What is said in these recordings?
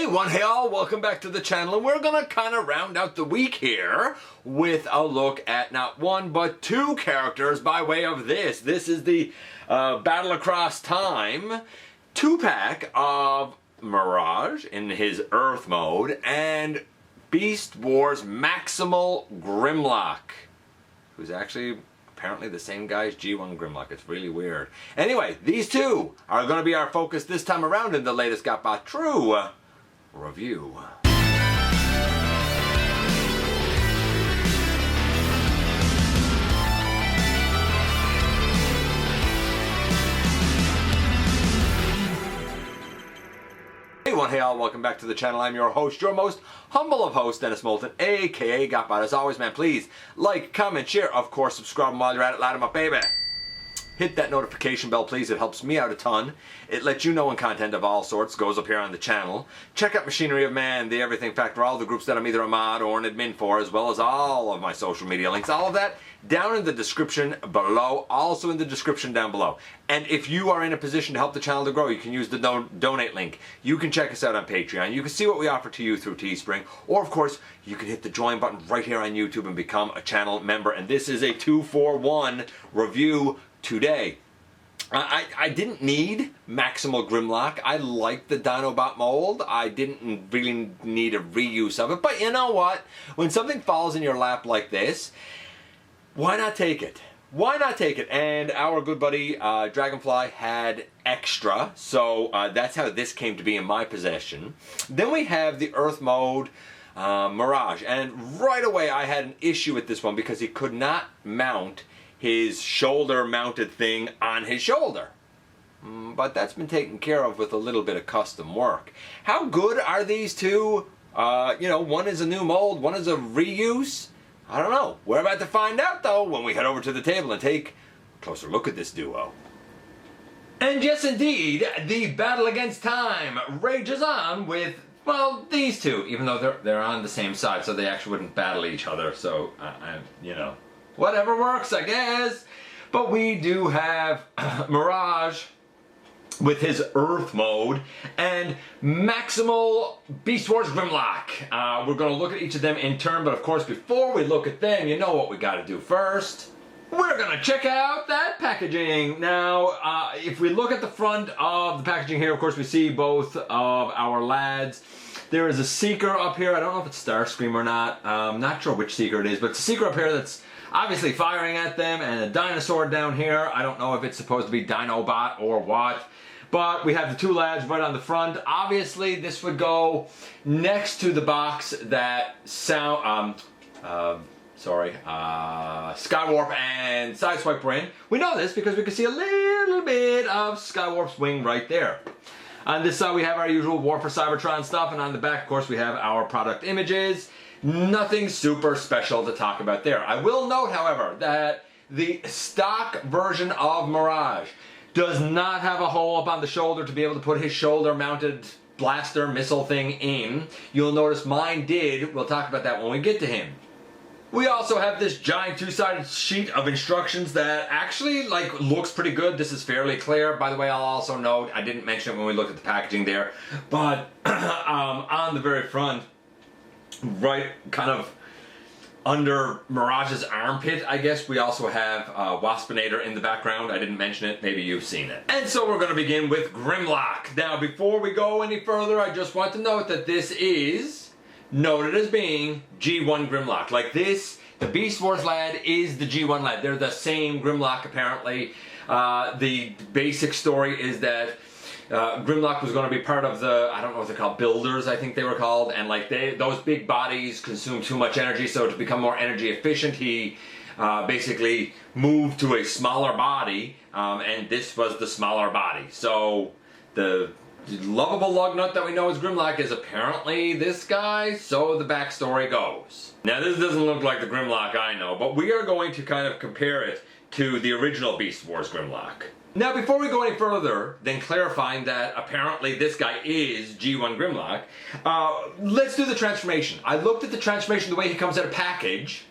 Hey all, welcome back to the channel, and we're gonna kind of round out the week here with a look at not one but two characters by way of this. This is the Battle Across Time 2-pack of Mirage in his Earth mode and Beast Wars Maximal Grimlock, who's actually apparently the same guy as G1 Grimlock. It's really weird. Anyway, these two are going to be our focus this time around in the latest GotBot True review. Hey all, welcome back to the channel. I'm your host, your most humble of hosts, Dennis Moulton, aka GotBot. As always, man, please like, comment, share, of course, subscribe, and while you're at it, light 'em up, baby. Hit that notification bell, please. It helps me out a ton. It lets you know when content of all sorts goes up here on the channel. Check out Machinery of Man, The Everything Factor, all the groups that I'm either a mod or an admin for, as well as all of my social media links. All of that down in the description below, also in the description down below. And if you are in a position to help the channel to grow, you can use the donate link. You can check us out on Patreon. You can see what we offer to you through Teespring. Or, of course, you can hit the join button right here on YouTube and become a channel member. And this is a 2-for-1 review today. I didn't need Maximal Grimlock. I liked the Dinobot mold. I didn't really need a reuse of it. But you know what? When something falls in your lap like this, why not take it? Why not take it? And our good buddy Dragonfly had extra, so that's how this came to be in my possession. Then we have the Earth mode Mirage, and right away I had an issue with this one because he could not mount his shoulder mounted thing on his shoulder. But that's been taken care of with a little bit of custom work. How good are these two? You know, one is a new mold, one is a reuse. I don't know. We're about to find out though when we head over to the table and take a closer look at this duo. And yes indeed, the battle against time rages on with, well, these two, even though they're on the same side, so they actually wouldn't battle each other, so you know, whatever works, I guess. But we do have Mirage with his Earth mode and Maximal Beast Wars Grimlock. We're going to look at each of them in turn, but of course before we look at them, you know what we got to do first. We're going to check out that packaging. Now, if we look at the front of the packaging here, of course we see both of our lads. There is a Seeker up here. I don't know if it's Starscream or not. I'm not sure which Seeker it is, but it's a Seeker up here that's obviously firing at them, and a dinosaur down here. I don't know if it's supposed to be Dinobot or what. But we have the two lads right on the front. Obviously, this would go next to the box that Skywarp and Sideswipe were in. We know this because we can see a little bit of Skywarp's wing right there. On this side, we have our usual War for Cybertron stuff, and on the back, of course, we have our product images. Nothing super special to talk about there. I will note, however, that the stock version of Mirage does not have a hole up on the shoulder to be able to put his shoulder-mounted blaster missile thing in. You'll notice mine did. We'll talk about that when we get to him. We also have this giant two-sided sheet of instructions that actually looks pretty good. This is fairly clear. By the way, I'll also note, I didn't mention it when we looked at the packaging there, but on the very front, right kind of under Mirage's armpit, I guess, we also have Waspinator in the background. I didn't mention it. Maybe you've seen it. And so we're going to begin with Grimlock. Now, before we go any further, I just want to note that this is noted as being G1 Grimlock. Like this, the Beast Wars lad is the G1 lad. They're the same Grimlock, apparently. The basic story is that Grimlock was going to be part of the, I don't know what they're called, builders, I think they were called, and those big bodies consume too much energy, so to become more energy efficient, he basically moved to a smaller body, and this was the smaller body. So the lovable lug nut that we know as Grimlock is apparently this guy, so the backstory goes. Now this doesn't look like the Grimlock I know, but we are going to kind of compare it to the original Beast Wars Grimlock. Now, before we go any further than clarifying that apparently this guy is G1 Grimlock, let's do the transformation. I looked at the transformation, the way he comes out of package,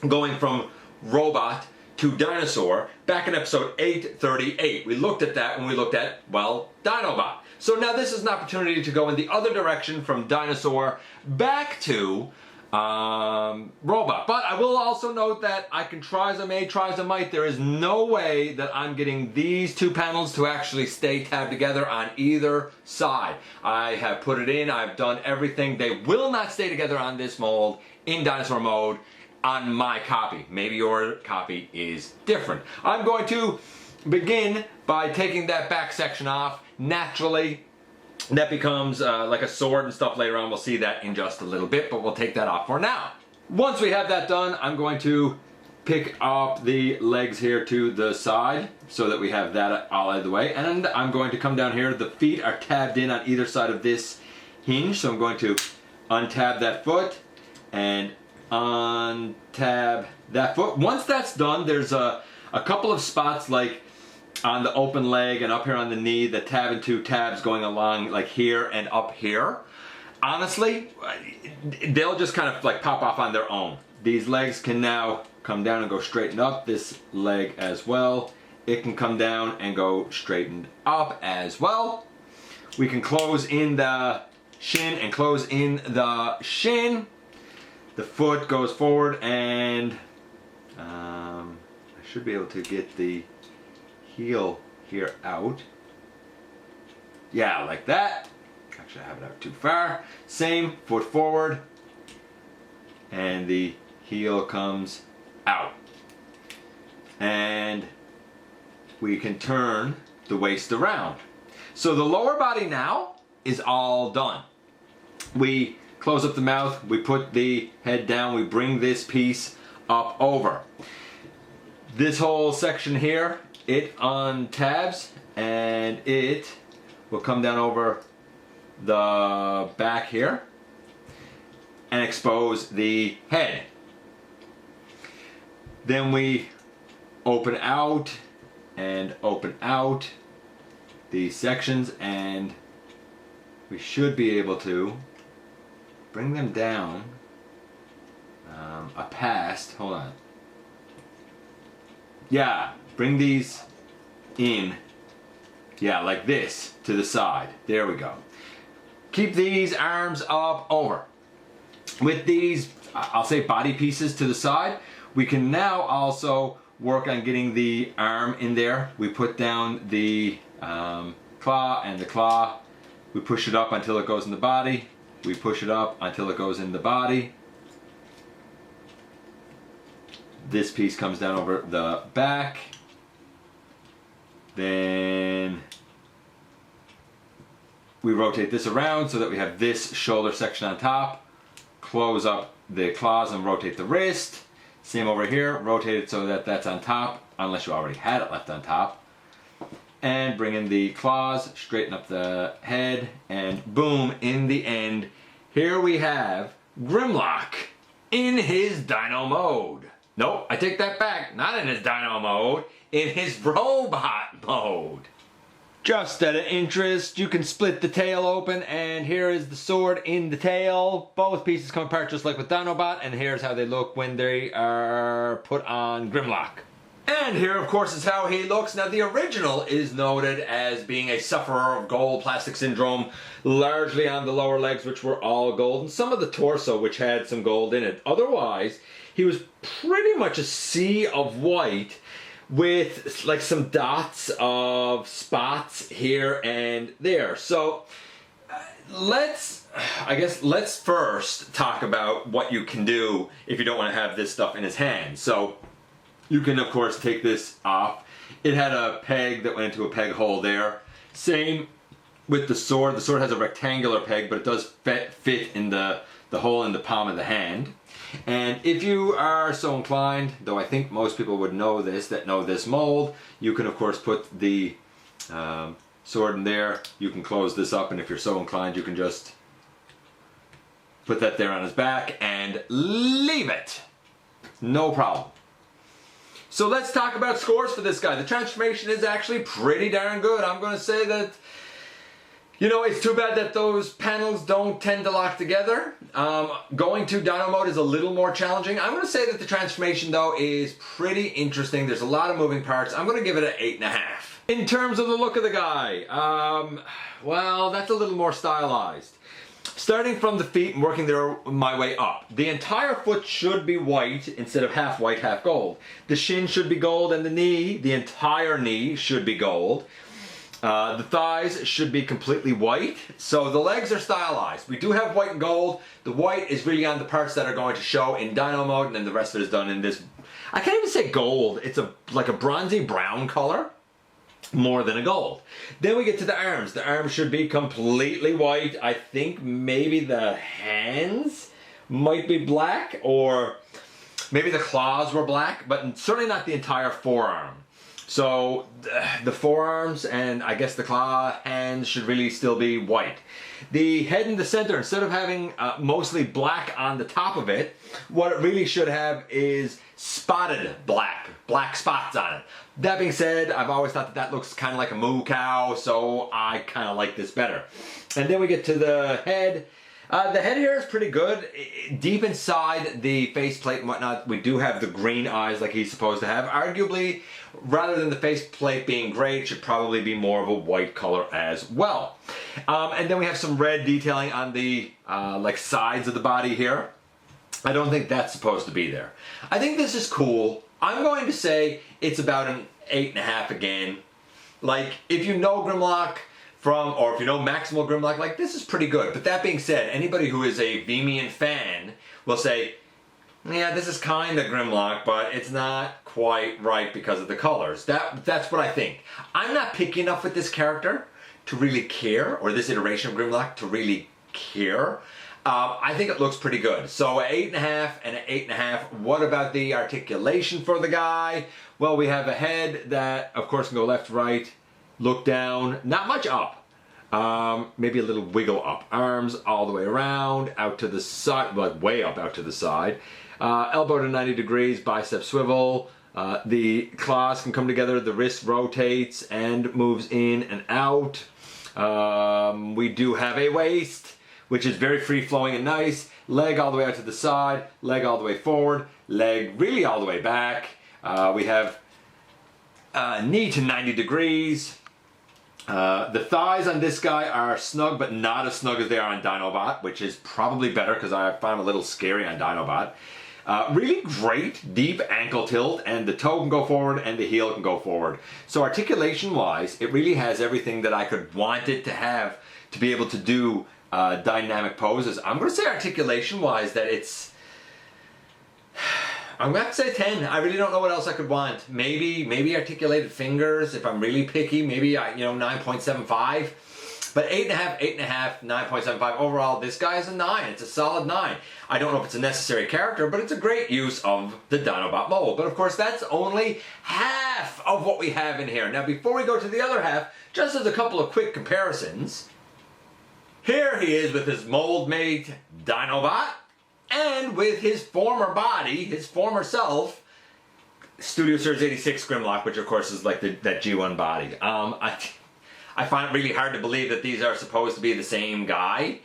going from robot to dinosaur, back in episode 838. We looked at that when we looked at, well, Dinobot. So now this is an opportunity to go in the other direction from dinosaur back to robot. But I will also note that I can try as I may, try as I might, there is no way that I'm getting these two panels to actually stay tabbed together on either side. I have put it in, I've done everything. They will not stay together on this mold in dinosaur mode on my copy. Maybe your copy is different. I'm going to begin by taking that back section off. Naturally, that becomes like a sword and stuff later on. We'll see that in just a little bit, but we'll take that off for now. Once we have that done, I'm going to pick up the legs here to the side so that we have that all out of the way. And I'm going to come down here. The feet are tabbed in on either side of this hinge. So I'm going to untab that foot and untab that foot. Once that's done, there's a couple of spots like on the open leg and up here on the knee, the tab and two tabs going along like here and up here. Honestly, they'll just kind of like pop off on their own. These legs can now come down and go straightened up. This leg as well. It can come down and go straightened up as well. We can close in the shin and close in the shin. The foot goes forward and I should be able to get the heel here out. Yeah, like that. Actually, I have it out too far. Same, foot forward, and the heel comes out. And we can turn the waist around. So the lower body now is all done. We close up the mouth, we put the head down, we bring this piece up over. This whole section here, it untabs and it will come down over the back here and expose the head. Then we open out and open out these sections and we should be able to bring them down hold on. Yeah, bring these in, yeah, like this to the side. There we go. Keep these arms up over. With these, I'll say body pieces to the side, we can now also work on getting the arm in there. We put down the claw and the claw. We push it up until it goes in the body. We push it up until it goes in the body. This piece comes down over the back. Then we rotate this around so that we have this shoulder section on top. Close up the claws and rotate the wrist. Same over here, rotate it so that that's on top, unless you already had it left on top. And bring in the claws, straighten up the head, and boom, in the end, here we have Grimlock in his dino mode. Nope, I take that back, not in his dino mode, in his robot mode. Just out of interest, you can split the tail open, and here is the sword in the tail. Both pieces come apart just like with Dinobot, and here's how they look when they are put on Grimlock. And here, of course, is how he looks. Now, the original is noted as being a sufferer of gold plastic syndrome, largely on the lower legs, which were all gold, and some of the torso, which had some gold in it. Otherwise, he was pretty much a sea of white with like some dots of spots here and there. So let's first talk about what you can do if you don't want to have this stuff in his hand. So you can, of course, take this off. It had a peg that went into a peg hole there. Same with the sword. The sword has a rectangular peg, but it does fit in the hole in the palm of the hand. And if you are so inclined, though I think most people would know this, that know this mold, you can of course put the sword in there. You can close this up, and if you're so inclined, you can just put that there on his back and leave it. No problem. So let's talk about scores for this guy. The transformation is actually pretty darn good. I'm going to say that, you know, it's too bad that those panels don't tend to lock together. Going to Dino mode is a little more challenging. I'm going to say that the transformation, though, is pretty interesting. There's a lot of moving parts. I'm going to give it an 8.5. In terms of the look of the guy, well, that's a little more stylized. Starting from the feet and working my way up. The entire foot should be white instead of half white, half gold. The shin should be gold, and the entire knee should be gold. The thighs should be completely white. So the legs are stylized. We do have white and gold. The white is really on the parts that are going to show in Dino mode, and then the rest of it is done in this, I can't even say gold. It's like a bronzy brown color. More than a gold. Then we get to the arms. The arms should be completely white. I think maybe the hands might be black, or maybe the claws were black, but certainly not the entire forearm. So the forearms and I guess the claw hands should really still be white. The head in the center, instead of having mostly black on the top of it, what it really should have is spotted black spots on it. That being said, I've always thought that looks kind of like a moo cow, so I kind of like this better. And then we get to the head. The head here is pretty good. Deep inside the faceplate and whatnot, we do have the green eyes like he's supposed to have. Arguably, rather than the faceplate being gray, it should probably be more of a white color as well. And then we have some red detailing on the like sides of the body here. I don't think that's supposed to be there. I think this is cool. I'm going to say it's about an 8.5 again. Like, if you know Grimlock or if you know Maximal Grimlock, like, this is pretty good. But that being said, anybody who is a Vimian fan will say, yeah, this is kind of Grimlock, but it's not quite right because of the colors. That's what I think. I'm not picky enough with this character to really care, or this iteration of Grimlock to really care. I think it looks pretty good. So 8.5 and an 8.5. What about the articulation for the guy? Well, we have a head that, of course, can go left, right, look down, not much up. Maybe a little wiggle up. Arms all the way around, out to the side, like way up out to the side. Elbow to 90 degrees, bicep swivel. The claws can come together, the wrist rotates and moves in and out. We do have a waist, which is very free-flowing and nice. Leg all the way out to the side, leg all the way forward, leg really all the way back. We have knee to 90 degrees. The thighs on this guy are snug, but not as snug as they are on Dinobot, which is probably better because I find them a little scary on Dinobot. Really great deep ankle tilt, and the toe can go forward and the heel can go forward. So articulation-wise, it really has everything that I could want it to have to be able to do dynamic poses. I'm going to say articulation-wise that it's... I'm going to have to say 10. I really don't know what else I could want. Maybe articulated fingers if I'm really picky. Maybe, 9.75. But 8.5, 8.5, 9.75. Overall, this guy is a 9. It's a solid 9. I don't know if it's a necessary character, but it's a great use of the Dinobot mold. But of course, that's only half of what we have in here. Now, before we go to the other half, just as a couple of quick comparisons, here he is with his mold mate Dinobot, and with his former body, his former self, Studio Series 86 Grimlock, which of course is like that G1 body. I find it really hard to believe that these are supposed to be the same guy.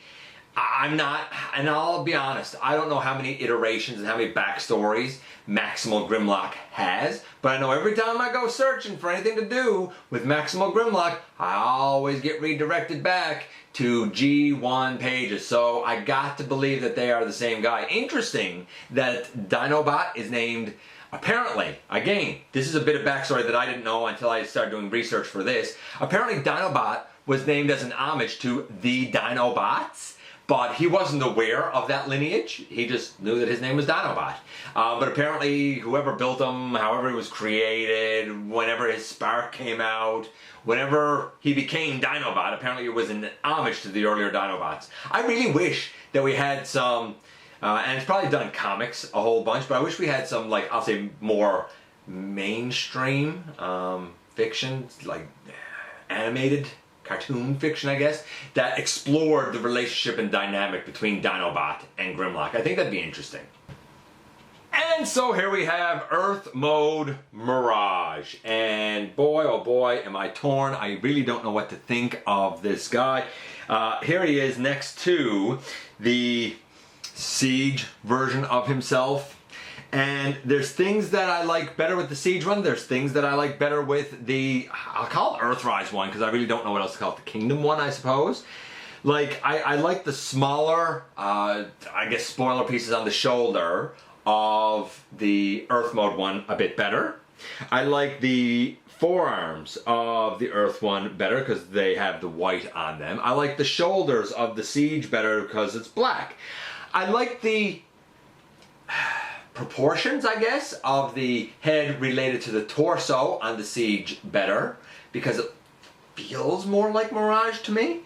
I'm not, and I'll be honest, I don't know how many iterations and how many backstories Maximal Grimlock has, but I know every time I go searching for anything to do with Maximal Grimlock, I always get redirected back to G1 pages, so I got to believe that they are the same guy. Interesting that Dinobot is named, apparently, again, this is a bit of backstory that I didn't know until I started doing research for this. Apparently Dinobot was named as an homage to the Dinobots, but he wasn't aware of that lineage. He just knew that his name was Dinobot. But apparently whoever built him, however he was created, whenever his spark came out, whenever he became Dinobot, apparently it was an homage to the earlier Dinobots. I really wish that we had some, and it's probably done in comics a whole bunch, but I wish we had some, like, I'll say more mainstream fiction, like animated cartoon fiction, I guess, that explored the relationship and dynamic between Dinobot and Grimlock. I think that'd be interesting. And so here we have Earth Mode Mirage. And boy, oh boy, am I torn. I really don't know what to think of this guy. Here he is next to the Siege version of himself. And there's things that I like better with the Siege one. There's things that I like better with the, I'll call it Earthrise one, because I really don't know what else to call it. The Kingdom one, I suppose. Like, I like the smaller, I guess, spoiler pieces on the shoulder of the Earth mode one a bit better. I like the forearms of the Earth one better because they have the white on them. I like the shoulders of the Siege better because it's black. I like the proportions, I guess, of the head related to the torso on the Siege better because it feels more like Mirage to me.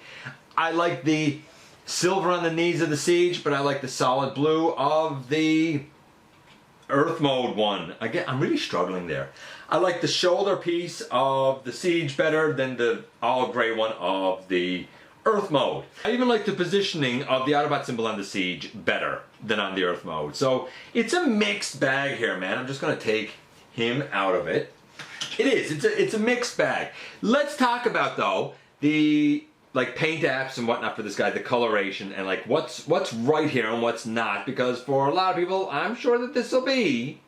I like the silver on the knees of the Siege, but I like the solid blue of the Earth mode one. Again, I'm really struggling there. I like the shoulder piece of the Siege better than the all gray one of the Earth mode. I even like the positioning of the Autobot symbol on the Siege better than on the Earth mode. So it's a mixed bag here, man. I'm just gonna take him out of it. It is, it's a mixed bag. Let's talk about though, the like paint apps and whatnot for this guy, the coloration, and like what's right here and what's not, because for a lot of people, I'm sure that this will be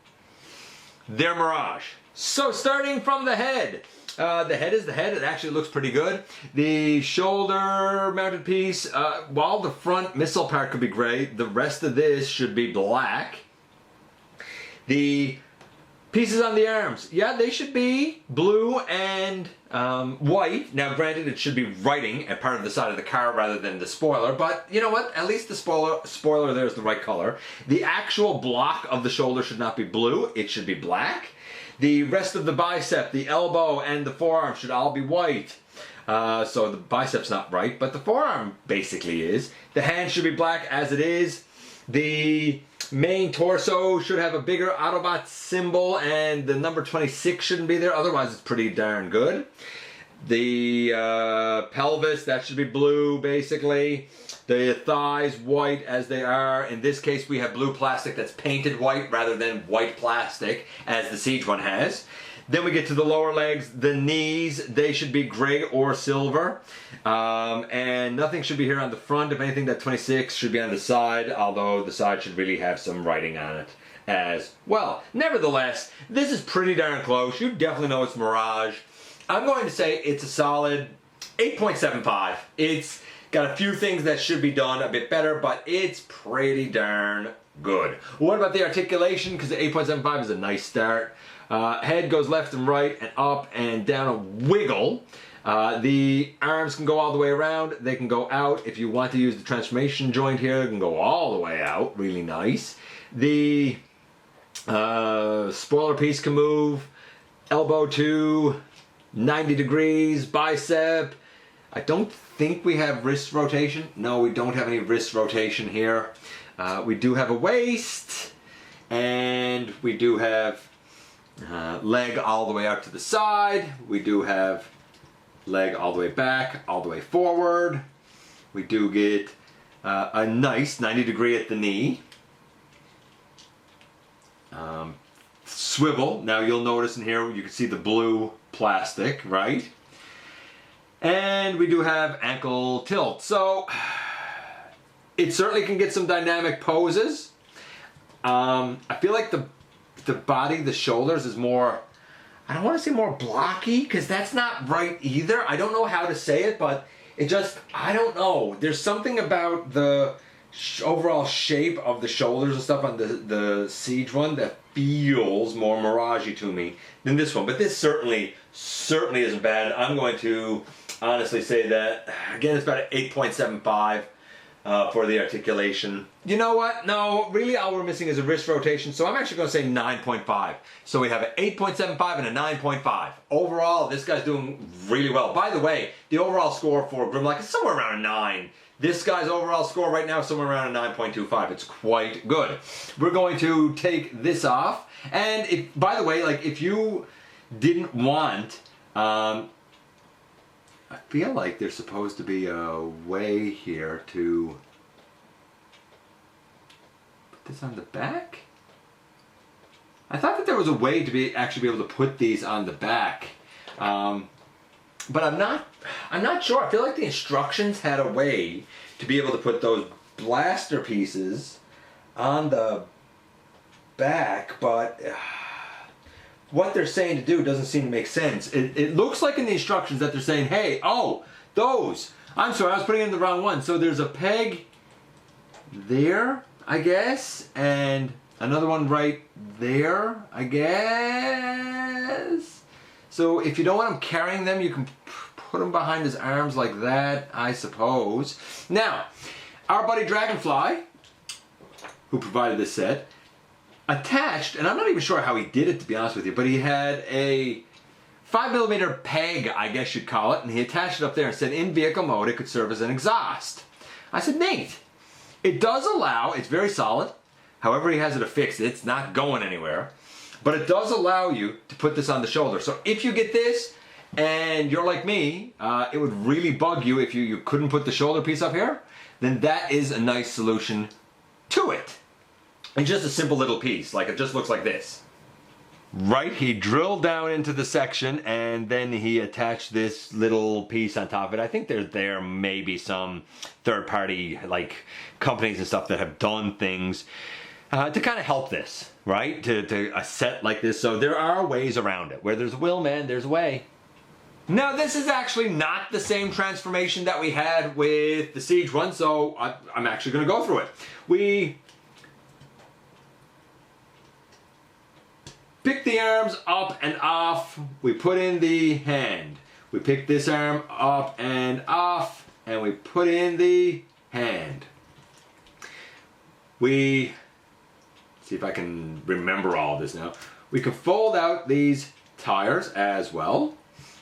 their Mirage. So starting from the head is the head. It actually looks pretty good. The shoulder mounted piece, while the front missile part could be gray, the rest of this should be black. The pieces on the arms, yeah, they should be blue and white. Now granted, it should be writing at part of the side of the car rather than the spoiler, but you know what, at least the spoiler there is the right color. The actual block of the shoulder should not be blue, it should be black. The rest of the bicep, the elbow, and the forearm should all be white. So the bicep's not right, but the forearm basically is. The hand should be black as it is. The main torso should have a bigger Autobot symbol, and the number 26 shouldn't be there, otherwise it's pretty darn good. The pelvis, that should be blue basically. The thighs white as they are. In this case we have blue plastic that's painted white rather than white plastic as the Siege one has. Then we get to the lower legs, the knees, they should be gray or silver. And nothing should be here on the front. If anything, that 26 should be on the side, although the side should really have some writing on it as well. Nevertheless, this is pretty darn close. You definitely know it's Mirage. I'm going to say it's a solid 8.75. It's got a few things that should be done a bit better, but it's pretty darn good. What about the articulation? Because the 8.75 is a nice start. Head goes left and right and up and down a wiggle. The arms can go all the way around. They can go out. If you want to use the transformation joint here, it can go all the way out. Really nice. The spoiler piece can move. Elbow to 90 degrees. Bicep. I don't think we have wrist rotation. No, we don't have any wrist rotation here. We do have a waist. And we do have leg all the way out to the side. We do have leg all the way back, all the way forward. We do get a nice 90 degree at the knee. Swivel. Now you'll notice in here you can see the blue plastic, right? And we do have ankle tilt. So it certainly can get some dynamic poses. I feel like the body, the shoulders is more, I don't want to say more blocky, because that's not right either. I don't know how to say it, but it just, I don't know. There's something about the overall shape of the shoulders and stuff on the Siege one that feels more Mirage-y to me than this one. But this certainly isn't bad. I'm going to honestly say that, again, it's about an 8.75. For the articulation. You know what? No, really all we're missing is a wrist rotation, so I'm actually going to say 9.5. So we have an 8.75 and a 9.5. Overall, this guy's doing really well. By the way, the overall score for Grimlock is somewhere around a 9. This guy's overall score right now is somewhere around a 9.25. It's quite good. We're going to take this off, and if, by the way, like if you didn't want, I feel like there's supposed to be a way here to put this on the back. I thought that there was a way to actually be able to put these on the back, but I'm not sure. I feel like the instructions had a way to be able to put those blaster pieces on the back, but what they're saying to do doesn't seem to make sense. It looks like in the instructions that they're saying, hey, oh, those. I'm sorry, I was putting in the wrong one. So there's a peg there, I guess, and another one right there, I guess. So if you don't want him carrying them, you can put him behind his arms like that, I suppose. Now, our buddy Dragonfly, who provided this set, attached, and I'm not even sure how he did it, to be honest with you, but he had a 5mm peg, I guess you'd call it, and he attached it up there and said in vehicle mode it could serve as an exhaust. I said, neat. It does allow, it's very solid, however he has it affixed, it's not going anywhere, but it does allow you to put this on the shoulder. So if you get this, and you're like me, it would really bug you if you couldn't put the shoulder piece up here, then that is a nice solution to it. And just a simple little piece, like it just looks like this. Right, he drilled down into the section and then he attached this little piece on top of it. I think there may be some third-party like companies and stuff that have done things to kind of help this, right? To a set like this. So there are ways around it. Where there's a will, man, there's a way. Now this is actually not the same transformation that we had with the Siege one, so I'm actually going to go through it. We pick the arms up and off, we put in the hand. We pick this arm up and off, and we put in the hand. We, see if I can remember all this now. We can fold out these tires as well.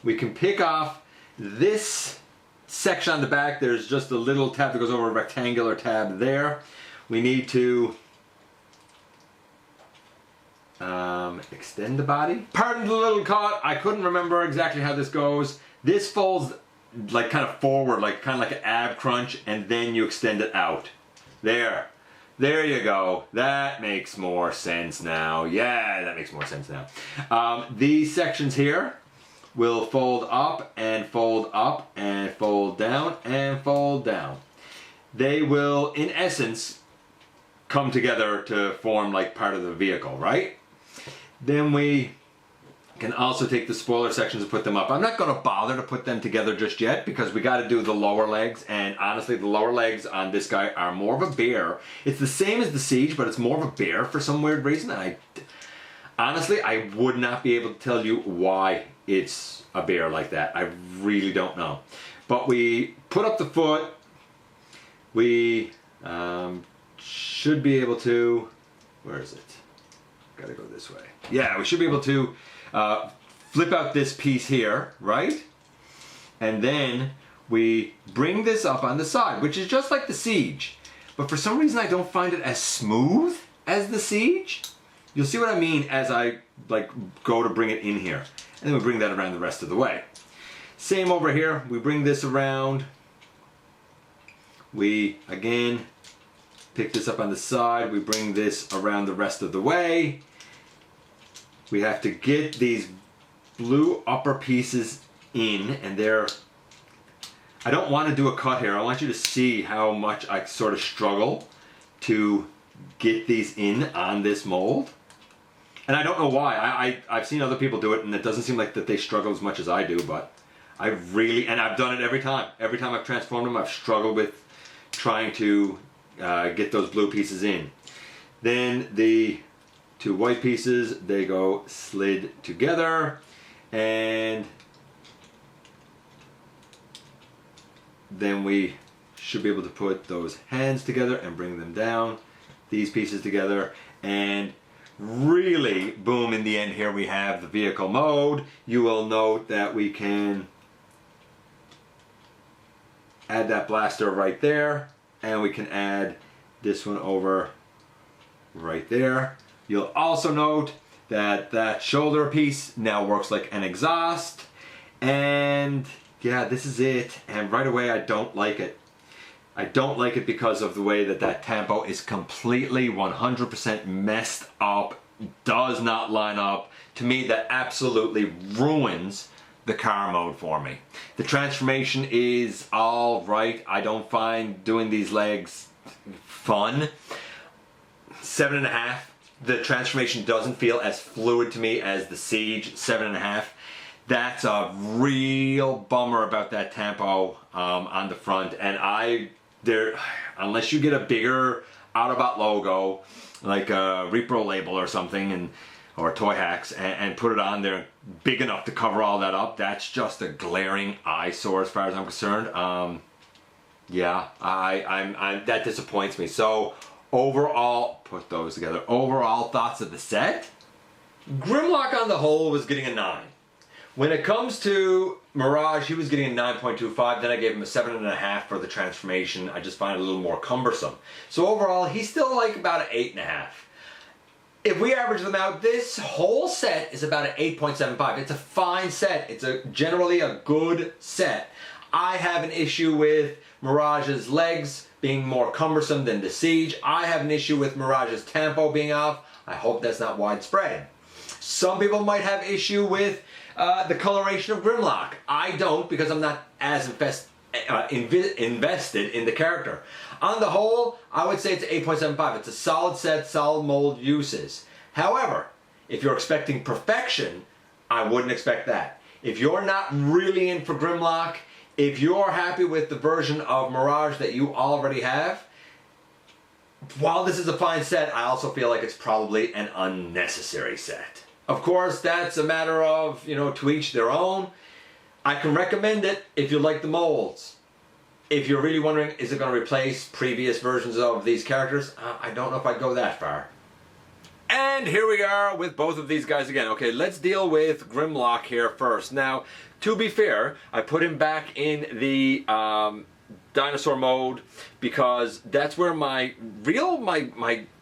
We can pick off this section on the back. There's just a little tab that goes over a rectangular tab there. We need to extend the body. Pardon the little cut, I couldn't remember exactly how this goes. This folds like kind of forward, like kind of like an ab crunch, and then you extend it out. There you go. That makes more sense now. Yeah, that makes more sense now. These sections here will fold up and fold up and fold down and fold down. They will, in essence, come together to form like part of the vehicle, right? Then we can also take the spoiler sections and put them up. I'm not going to bother to put them together just yet because we got to do the lower legs, and honestly the lower legs on this guy are more of a bear. It's the same as the Siege, but it's more of a bear for some weird reason. And honestly, I would not be able to tell you why it's a bear like that. I really don't know. But we put up the foot. We should be able to, where is it? Gotta go this way. Yeah, we should be able to flip out this piece here, right? And then we bring this up on the side, which is just like the Siege. But for some reason I don't find it as smooth as the Siege. You'll see what I mean as I like go to bring it in here. And then we bring that around the rest of the way. Same over here, we bring this around. We, again, pick this up on the side, we bring this around the rest of the way. We have to get these blue upper pieces in, and they're, I don't want to do a cut here. I want you to see how much I sort of struggle to get these in on this mold. And I don't know why. I've seen other people do it, and it doesn't seem like that they struggle as much as I do, but I really, and I've done it every time. Every time I've transformed them, I've struggled with trying to get those blue pieces in. Then the two white pieces, they go slid together, and then we should be able to put those hands together and bring them down, these pieces together, and really, boom, in the end here we have the vehicle mode. You will note that we can add that blaster right there, and we can add this one over right there. You'll also note that that shoulder piece now works like an exhaust, and yeah, this is it. And right away I don't like it. I don't like it because of the way that that tempo is completely 100% messed up, does not line up. To me, that absolutely ruins the car mode for me. The transformation is all right. I don't find doing these legs fun. 7.5 the transformation doesn't feel as fluid to me as the Siege 7.5. That's a real bummer about that tempo on the front. And unless you get a bigger Autobot logo, like a Repro label or something, or Toy Hacks, and put it on there big enough to cover all that up, that's just a glaring eyesore as far as I'm concerned. Yeah, that disappoints me. So overall, put those together. Overall thoughts of the set? Grimlock on the whole was getting a 9. When it comes to Mirage, he was getting a 9.25. Then I gave him a 7.5 for the transformation. I just find it a little more cumbersome. So overall, he's still like about an 8.5. If we average them out, this whole set is about an 8.75. It's a fine set. It's generally a good set. I have an issue with Mirage's legs being more cumbersome than the Siege. I have an issue with Mirage's tempo being off. I hope that's not widespread. Some people might have issue with the coloration of Grimlock. I don't, because I'm not as invested in the character. On the whole, I would say it's 8.75. It's a solid set, solid mold uses. However, if you're expecting perfection, I wouldn't expect that. If you're not really in for Grimlock, if you're happy with the version of Mirage that you already have, while this is a fine set, I also feel like it's probably an unnecessary set. Of course, that's a matter of, to each their own. I can recommend it if you like the molds. If you're really wondering, is it going to replace previous versions of these characters? I don't know if I'd go that far. And here we are with both of these guys again. Okay, let's deal with Grimlock here first. Now, to be fair, I put him back in the dinosaur mode because that's where my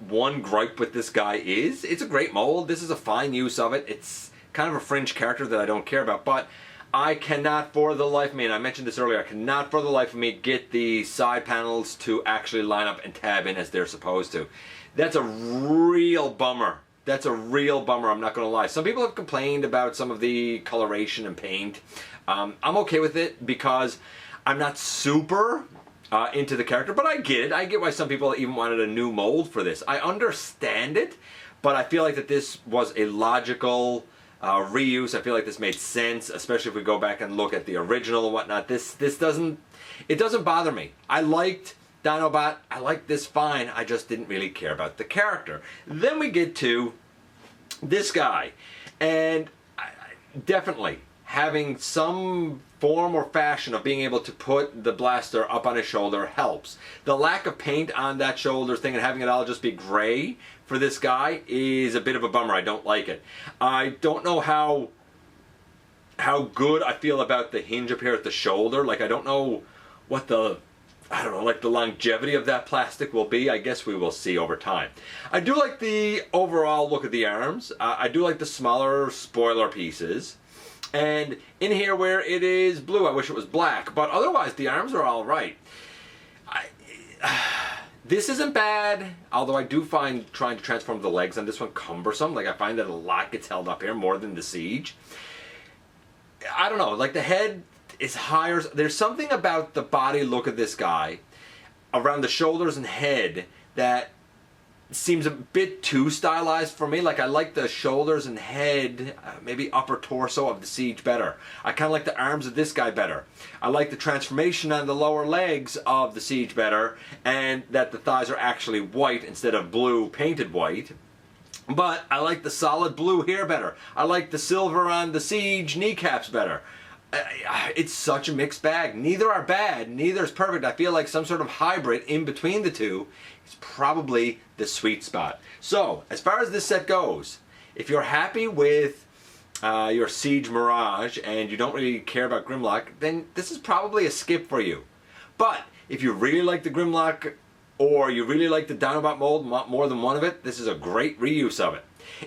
one gripe with this guy is. It's a great mold. This is a fine use of it. It's kind of a fringe character that I don't care about, but I cannot for the life of me, and I mentioned this earlier, I cannot for the life of me get the side panels to actually line up and tab in as they're supposed to. That's a real bummer. That's a real bummer, I'm not going to lie. Some people have complained about some of the coloration and paint. I'm okay with it because I'm not super into the character, but I get it. I get why some people even wanted a new mold for this. I understand it, but I feel like that this was a logical reuse. I feel like this made sense, especially if we go back and look at the original and whatnot. This doesn't bother me. I liked Dinobot. I liked this fine. I just didn't really care about the character. Then we get to this guy, and definitely having some form or fashion of being able to put the blaster up on his shoulder helps. The lack of paint on that shoulder thing and having it all just be gray for this guy is a bit of a bummer. I don't like it. I don't know how good I feel about the hinge up here at the shoulder. Like, I don't know what the longevity of that plastic will be. I guess we will see over time. I do like the overall look of the arms. I do like the smaller spoiler pieces. And in here where it is blue, I wish it was black. But otherwise, the arms are all right. This isn't bad, although I do find trying to transform the legs on this one cumbersome. Like, I find that a lot gets held up here, more than the Siege. I don't know, like the head is higher. There's something about the body look of this guy, around the shoulders and head, that seems a bit too stylized for me. Like, I like the shoulders and head, maybe upper torso of the Siege better. I kind of like the arms of this guy better. I like the transformation on the lower legs of the Siege better, and that the thighs are actually white instead of blue painted white. But I like the solid blue here better. I like the silver on the Siege kneecaps better. It's such a mixed bag. Neither are bad, neither is perfect. I feel like some sort of hybrid in between the two is probably the sweet spot. So, as far as this set goes, if you're happy with your Siege Mirage and you don't really care about Grimlock, then this is probably a skip for you. But if you really like the Grimlock, or you really like the Dinobot mold, more than one of it, this is a great reuse of it.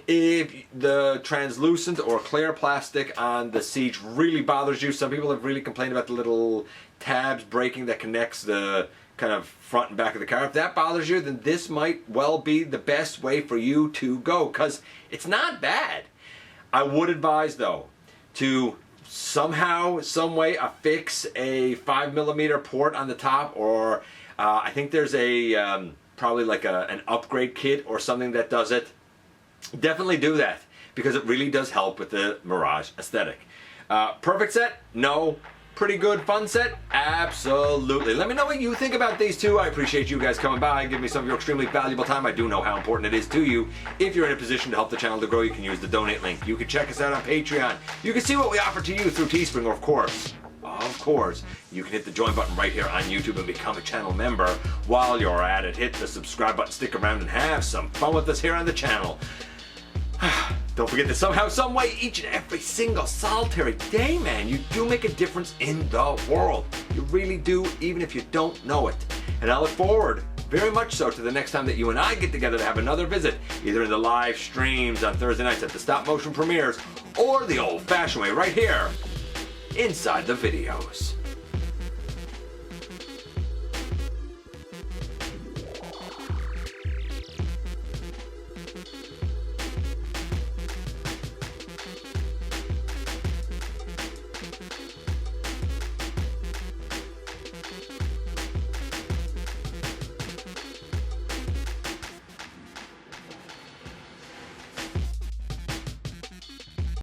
If the translucent or clear plastic on the Siege really bothers you, some people have really complained about the little tabs breaking that connects the kind of front and back of the car. If that bothers you, then this might well be the best way for you to go, because it's not bad. I would advise, though, to somehow, some way affix a 5mm port on the top, or I think there's a probably like an upgrade kit or something that does it. definitely do that because it really does help with the Mirage aesthetic. Perfect set? No. Pretty good fun set? Absolutely. Let me know what you think about these two. I appreciate you guys coming by and giving me some of your extremely valuable time. I do know how important it is to you. If you're in a position to help the channel to grow, you can use the donate link. You can check us out on Patreon. You can see what we offer to you through Teespring, or of course, you can hit the join button right here on YouTube and become a channel member. While you're at it, hit the subscribe button, stick around and have some fun with us here on the channel. Don't forget that somehow, some way, each and every single solitary day, man, you do make a difference in the world. You really do, even if you don't know it. And I look forward, very much so, to the next time that you and I get together to have another visit, either in the live streams on Thursday nights at the stop motion premieres, or the old-fashioned way right here, inside the videos.